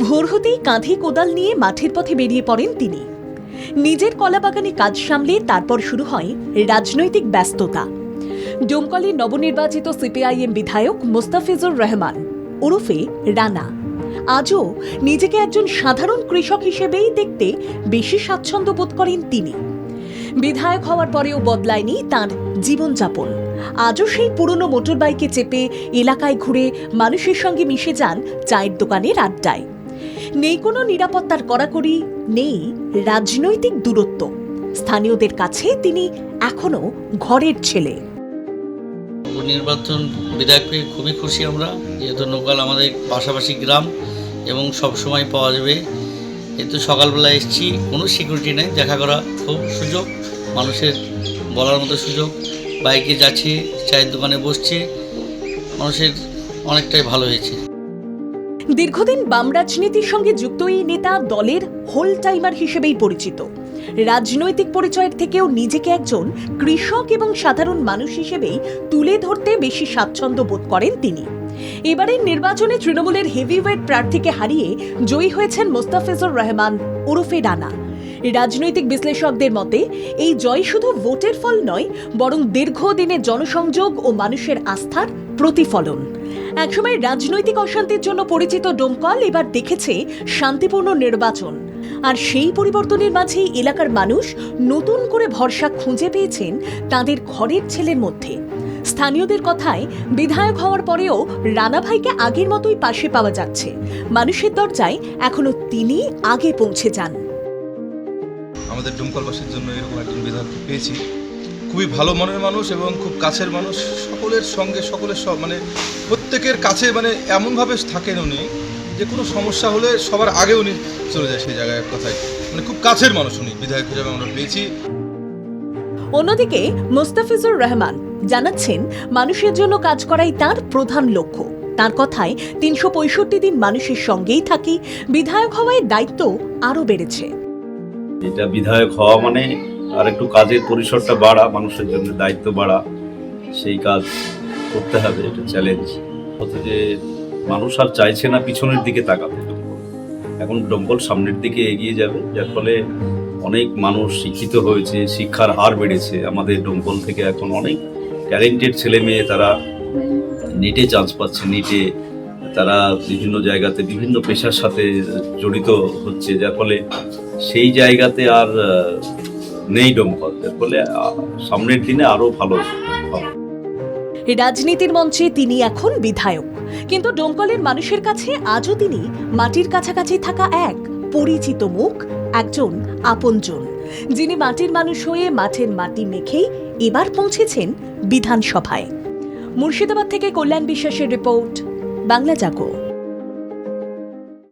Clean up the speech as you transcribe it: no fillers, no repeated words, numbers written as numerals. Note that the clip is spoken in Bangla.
ভোর হতেই কাঁধে কোদাল নিয়ে মাঠের পথে বেরিয়ে পড়েন তিনি। নিজের কলাবাগানে কাজ সামলে তারপর শুরু হয় রাজনৈতিক ব্যস্ততা। ডোমকলের নবনির্বাচিত সিপিআইএম বিধায়ক মোস্তাফিজুর রহমান ওরফে রানা আজও নিজেকে একজন সাধারণ কৃষক হিসেবেই দেখতে বেশি স্বাচ্ছন্দ্য বোধ করেন তিনি। বিধায়ক হওয়ার পরেও বদলায়নি তাঁর জীবনযাপন। আজও সেই পুরনো মোটর বাইকে চেপে এলাকায় ঘুরে মানুষের সঙ্গে মিশে যান চায়ের দোকানের আড্ডায়। নেই কোনো নিরাপত্তার কড়াকড়ি, নেই রাজনৈতিক দূরত্ব। স্থানীয়দের কাছে তিনি এখনো ঘরের ছেলে। নির্বাচন বিধায়ক পেয়ে খুবই খুশি আমরা, যেহেতু নৌকাল আমাদের পাশাপাশি গ্রাম এবং সব সময় পাওয়া যাবে। কিন্তু সকালবেলা এসেছি, কোনো সিকিউরিটি নেই, দেখা করা খুব সুযোগ, মানুষের বলার মতো সুযোগ। বাইকে যাচ্ছি, চায়ের দোকানে বসছি, মানুষের অনেকটাই ভালো হয়েছে। দীর্ঘদিন বাম রাজনীতির সঙ্গে যুক্ত এই নেতা দলের হোল টাইমার হিসেবেই পরিচিত। রাজনৈতিক পরিচয়ের থেকেও নিজেকে একজন কৃষক এবং সাধারণ মানুষ হিসেবেই তুলে ধরতে বেশি স্বাচ্ছন্দ্য বোধ করেন তিনি। এবারের নির্বাচনে তৃণমূলের হেভিওয়েট প্রার্থীকে হারিয়ে জয়ী হয়েছেন মোস্তাফিজুর রহমান ওরফে রানা। রাজনৈতিক বিশ্লেষকদের মতে এই জয় শুধু ভোটের ফল নয়, বরং দীর্ঘদিনের জনসংযোগ ও মানুষের আস্থার প্রতিফলন। একসময় রাজনৈতিক অশান্তির জন্য পরিচিত ডোমকল এবার দেখেছে শান্তিপূর্ণ নির্বাচন। আর সেই পরিবর্তনের মাঝেই এলাকার মানুষ নতুন করে ভরসা খুঁজে পেয়েছেন তাদের ঘরের ছেলের মধ্যে। স্থানীয়দের কথায় বিধায়ক হওয়ার পরেও রানা ভাইকে আগের মতোই পাশে পাওয়া যাচ্ছে। মানুষের দরজায় এখনো তিনি আগে পৌঁছে যান। আমাদের ডোমকলবাসীর জন্য এরকম একজন বিধায়ক পেয়েছি, খুবই ভালো মনের মানুষ এবং খুব কাছের মানুষ, সকলের সঙ্গে সকলের সব মানে প্রত্যেকের কাছে মানে এমনভাবে থাকেন উনি যে কোনো সমস্যা হলে সবার আগে উনি চলে যায় সেই জায়গায়। কথায় মানে খুব কাছের মানুষ উনি বিধায়ক হিসেবে আমরা পেয়েছি। অন্যদিকে মোস্তাফিজুর রহমান জানাচ্ছেন মানুষের জন্য কাজ করাই তার প্রধান লক্ষ্য। তার কথায় ৩৬৫ দিন মানুষের সঙ্গেই থাকি, বিধায়ক হওয়ায় দায়িত্ব আরো বেড়েছে। এটা বিধায়ক হওয়া মানে আর একটু কাজের পরিসরটা বাড়া, মানুষের জন্য দায়িত্ব বাড়া, সেই কাজ করতে হবে, এটা চ্যালেঞ্জ। হচ্ছে যে মানুষ আর চাইছে না পিছনের দিকে তাকাতে, এখন ডোমকল সামনের দিকে এগিয়ে যাবে, যার ফলে অনেক মানুষ শিক্ষিত হয়েছে, শিক্ষার হার বেড়েছে। আমাদের ডোমকল থেকে এখন অনেক ট্যালেন্টেড ছেলে মেয়ে তারা নিটে চান্স পাচ্ছে, নিটে তারা বিভিন্ন জায়গাতে বিভিন্ন পেশার সাথে জড়িত হচ্ছে, যার ফলে সেই জায়গাতে আর নেই ডোমকল, যার ফলে সামনের দিনে আরো ভালো হবে। রাজনীতির মঞ্চে তিনি এখন বিধায়ক, কিন্তু ডোমকলের মানুষের কাছে আজও তিনি মাটির কাছাকাছি থাকা এক পরিচিত মুখ, একজন আপনজন, যিনি মাটির মানুষ হয়ে মাঠের মাটি মেখেই এবার পৌঁছেছেন বিধানসভায়। মুর্শিদাবাদ থেকে কল্যাণ বিশ্বাসের রিপোর্ট, বাংলা জাগো।